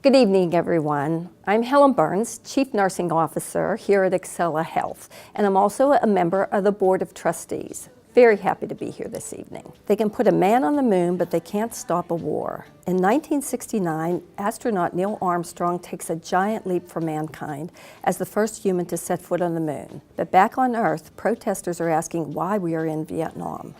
Good evening, everyone. I'm Helen Burns, Chief Nursing Officer here at Excella Health, and I'm also a member of the Board of Trustees. Very happy to be here this evening. They can put a man on the moon, but they can't stop a war. In 1969, astronaut Neil Armstrong takes a giant leap for mankind as the first human to set foot on the moon. But back on Earth, protesters are asking why we are in Vietnam.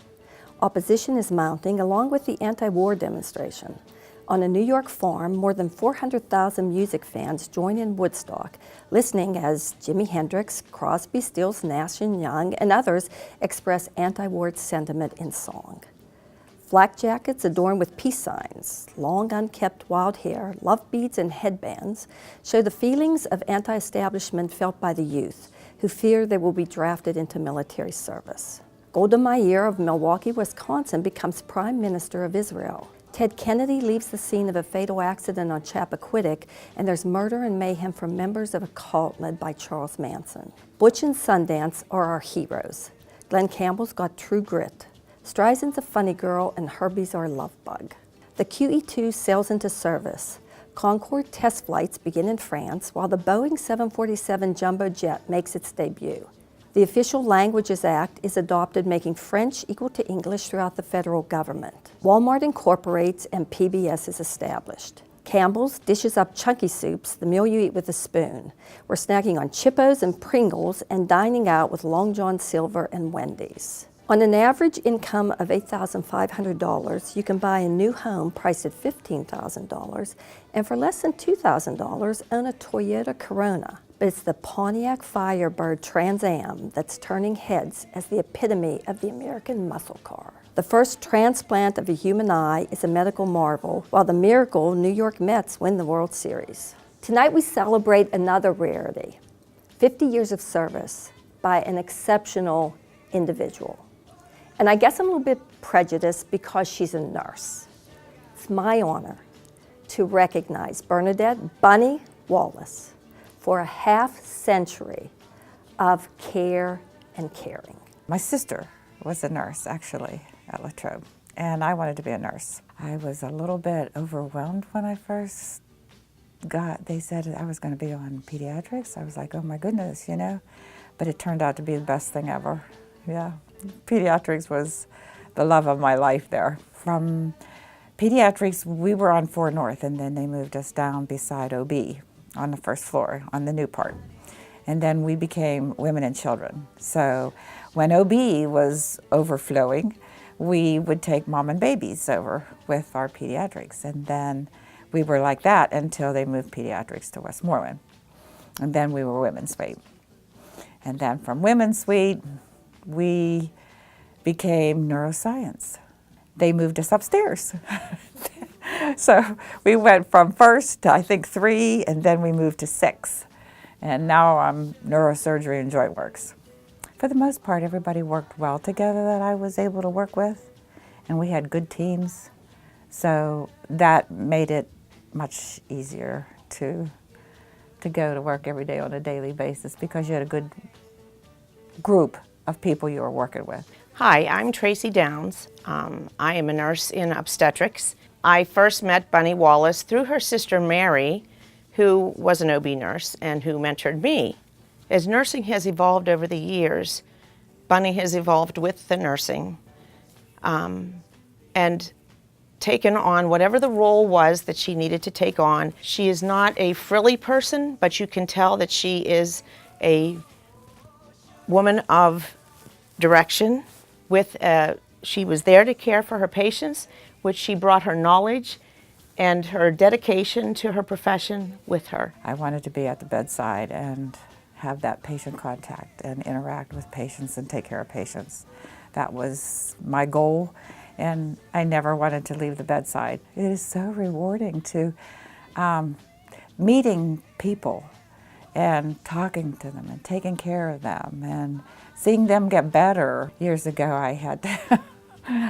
Opposition is mounting along with the anti-war demonstration. On a New York farm, more than 400,000 music fans join in Woodstock, listening as Jimi Hendrix, Crosby, Stills, Nash & Young, and others express anti-war sentiment in song. Flak jackets adorned with peace signs, long unkept wild hair, love beads, and headbands show the feelings of anti-establishment felt by the youth, who fear they will be drafted into military service. Golda Meir of Milwaukee, Wisconsin becomes Prime Minister of Israel. Ted Kennedy leaves the scene of a fatal accident on Chappaquiddick, and there's murder and mayhem from members of a cult led by Charles Manson. Butch and Sundance are our heroes. Glenn Campbell's got true grit. Streisand's a funny girl, and Herbie's our love bug. The QE-2 sails into service. Concorde test flights begin in France, while the Boeing 747 jumbo jet makes its debut. The Official Languages Act is adopted, making French equal to English throughout the federal government. Walmart incorporates and PBS is established. Campbell's dishes up chunky soups, the meal you eat with a spoon. We're snacking on Chippos and Pringles and dining out with Long John Silver and Wendy's. On an average income of $8,500, you can buy a new home priced at $15,000, and for less than $2,000, own a Toyota Corona. But it's the Pontiac Firebird Trans Am that's turning heads as the epitome of the American muscle car. The first transplant of a human eye is a medical marvel, while the miracle New York Mets win the World Series. Tonight we celebrate another rarity, 50 years of service by an exceptional individual. And I guess I'm a little bit prejudiced because she's a nurse. It's my honor to recognize Bernadette "Bunny" Wallace for a half-century of care and caring. My sister was a nurse, actually, at La Trobe, and I wanted to be a nurse. I was a little bit overwhelmed when I first they said I was going to be on pediatrics. I was like, oh my goodness, you know, but it turned out to be the best thing ever, yeah. Pediatrics was the love of my life there. From pediatrics, we were on 4 North, and then they moved us down beside OB on the first floor, on the new part. And then we became women and children. So when OB was overflowing, we would take mom and babies over with our pediatrics. And then we were like that until they moved pediatrics to Westmoreland. And then we were women's suite. And then from women's suite, we became neuroscience. They moved us upstairs. So we went from first to, I think, 3, and then we moved to 6. And now I'm neurosurgery and joint works. For the most part, everybody worked well together that I was able to work with, and we had good teams. So that made it much easier to go to work every day on a daily basis because you had a good group of people you were working with. Hi, I'm Tracy Downs. I am a nurse in obstetrics. I first met Bunny Wallace through her sister Mary, who was an OB nurse and who mentored me. As nursing has evolved over the years, Bunny has evolved with the nursing and taken on whatever the role was that she needed to take on. She is not a frilly person, but you can tell that she is a woman of direction. She was there to care for her patients, which she brought her knowledge and her dedication to her profession with her. I wanted to be at the bedside and have that patient contact and interact with patients and take care of patients. That was my goal, and I never wanted to leave the bedside. It is so rewarding to meeting people and talking to them and taking care of them and seeing them get better. Years ago, I had to,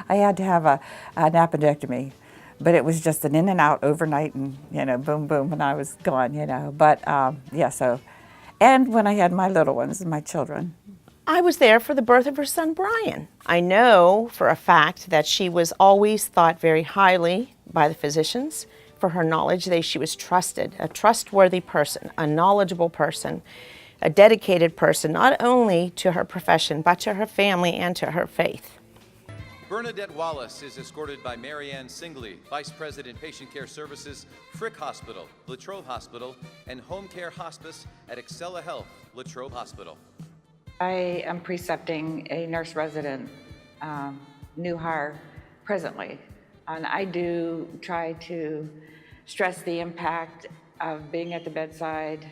I had to have an appendectomy, but it was just an in and out overnight, and boom, boom, and I was gone. But yeah, so, and when I had my little ones, my children. I was there for the birth of her son, Brian. I know for a fact that she was always thought very highly by the physicians. for her knowledge. She was trusted, a trustworthy person, a knowledgeable person, a dedicated person, not only to her profession, but to her family and to her faith. Bernadette Wallace is escorted by Marianne Singley, Vice President Patient Care Services, Frick Hospital, Latrobe Hospital, and Home Care Hospice at Excella Health, Latrobe Hospital. I am precepting a nurse resident, new hire presently, and I do try to stress the impact of being at the bedside,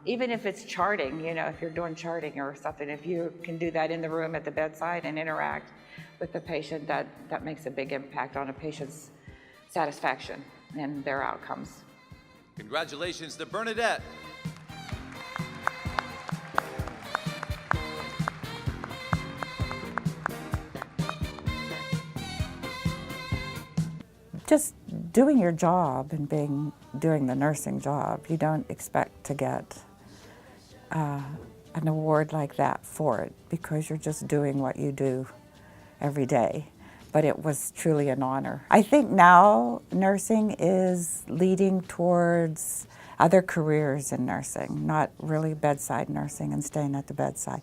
even if it's charting, if you're doing charting or something, if you can do that in the room at the bedside and interact with the patient, that makes a big impact on a patient's satisfaction and their outcomes. Congratulations to Bernadette. Just doing your job and doing the nursing job, you don't expect to get an award like that for it, because you're just doing what you do every day. But it was truly an honor. I think now nursing is leading towards other careers in nursing, not really bedside nursing and staying at the bedside.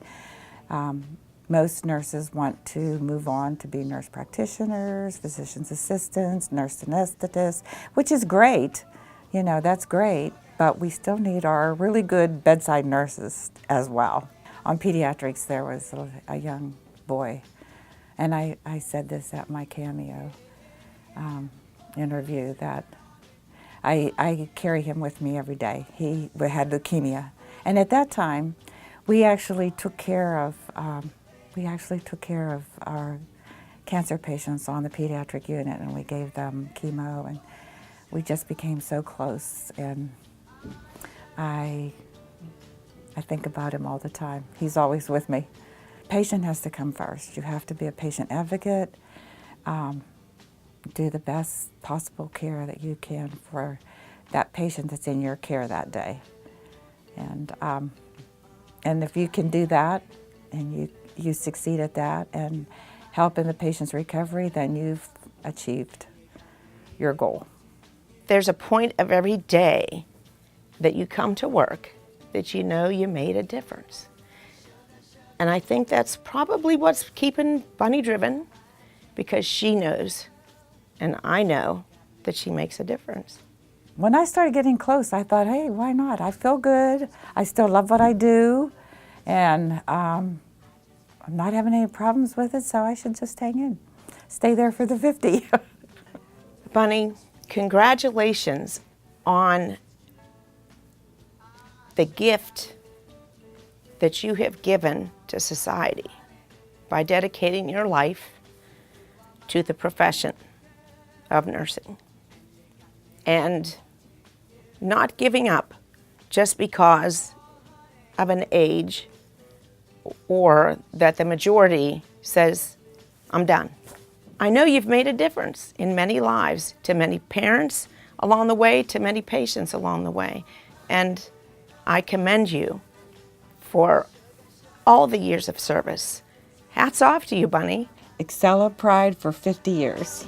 Most nurses want to move on to be nurse practitioners, physician's assistants, nurse anesthetists, which is great. That's great, but we still need our really good bedside nurses as well. On pediatrics, there was a young boy, and I said this at my Cameo interview, that I carry him with me every day. He had leukemia, and at that time, we actually took care of our cancer patients on the pediatric unit, and we gave them chemo, and we just became so close. And I think about him all the time. He's always with me. Patient has to come first. You have to be a patient advocate, do the best possible care that you can for that patient that's in your care that day. And if you can do that, and you succeed at that and help in the patient's recovery, then you've achieved your goal. There's a point of every day that you come to work that you know you made a difference. And I think that's probably what's keeping Bunny driven, because she knows, and I know, that she makes a difference. When I started getting close, I thought, hey, why not? I feel good. I still love what I do, and I'm not having any problems with it, so I should just hang in. Stay there for the 50. Bunny, congratulations on the gift that you have given to society by dedicating your life to the profession of nursing and not giving up just because of an age or that the majority says, I'm done. I know you've made a difference in many lives, to many parents along the way, to many patients along the way. And I commend you for all the years of service. Hats off to you, Bunny. Excella Pride for 50 years.